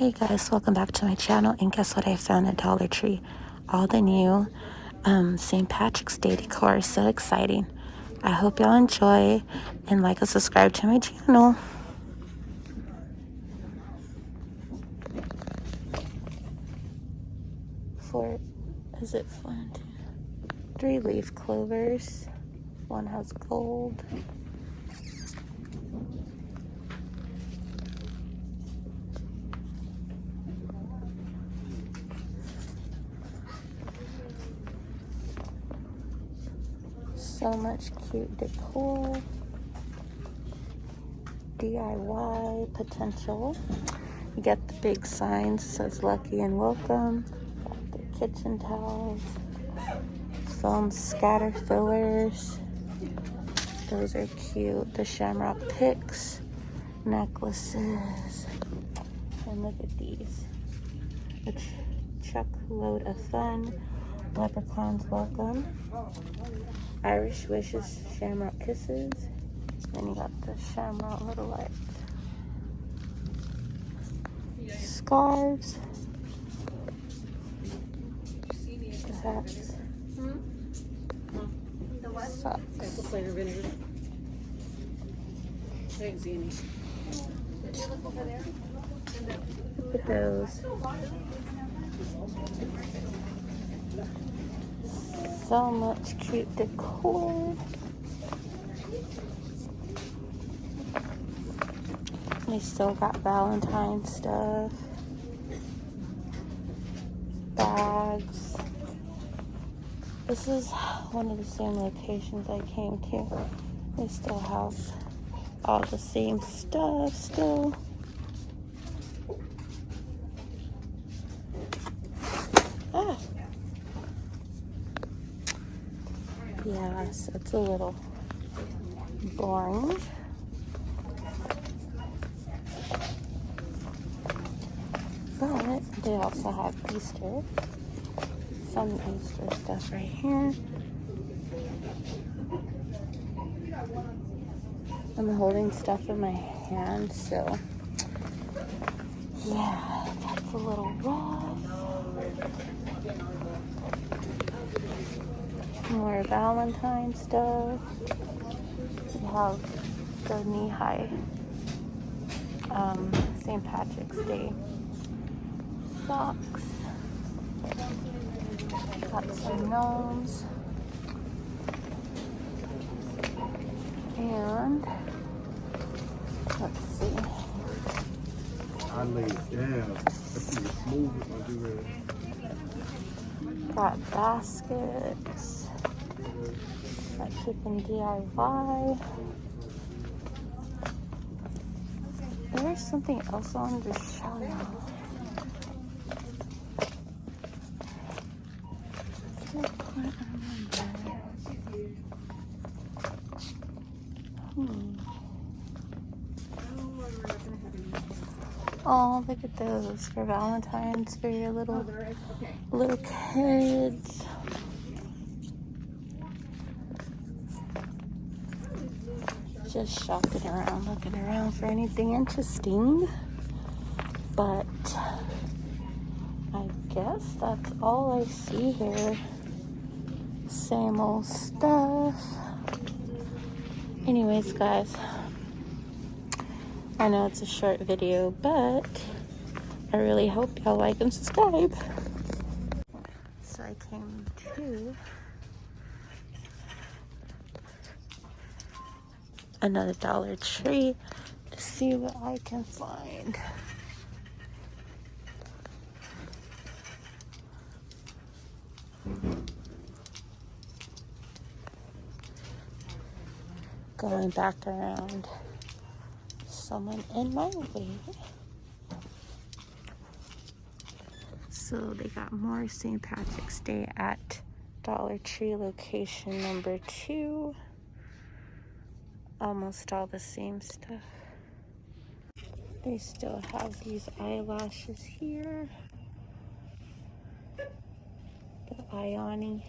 Hey guys, welcome back to my channel, and guess what I found at Dollar Tree? All the new St. Patrick's Day decor. So exciting. I hope y'all enjoy and like and subscribe to my channel. Is it 3 leaf clovers. One has gold. So much cute decor. DIY potential. You get the big signs, says lucky and welcome. Got the kitchen towels. Foam scatter fillers. Those are cute. The shamrock picks. Necklaces. And look at these. A chuck load of fun. Leprechauns welcome. Irish wishes, shamrock kisses. Then you got the shamrock little lights. Scarves. The hats. Socks. Look at those. So much cute decor. They still got Valentine's stuff. Bags. This is one of the same locations I came to. They still have all the same stuff still. Ah. Yeah, so it's a little boring. But they also have Easter. Some Easter stuff right here. I'm holding stuff in my hand, so yeah, that's a little rough. More Valentine stuff. We have the knee-high St. Patrick's Day socks. Got some gnomes. And let's see. I lay it down. That's smooth with my do-rag. Got baskets. Got chicken DIY. There's something else I wanted to show you. I can't quite remember. Oh, look at those for Valentine's for your little kids. Just shopping around, looking around for anything interesting. But I guess that's all I see here. Same old stuff. Anyways, guys, I know it's a short video, but I really hope y'all like and subscribe. So I came to another Dollar Tree to see what I can find. Going back around. Someone in my way. So they got more St. Patrick's Day at Dollar Tree location number 2. Almost all the same stuff. They still have these eyelashes here. The Ioni.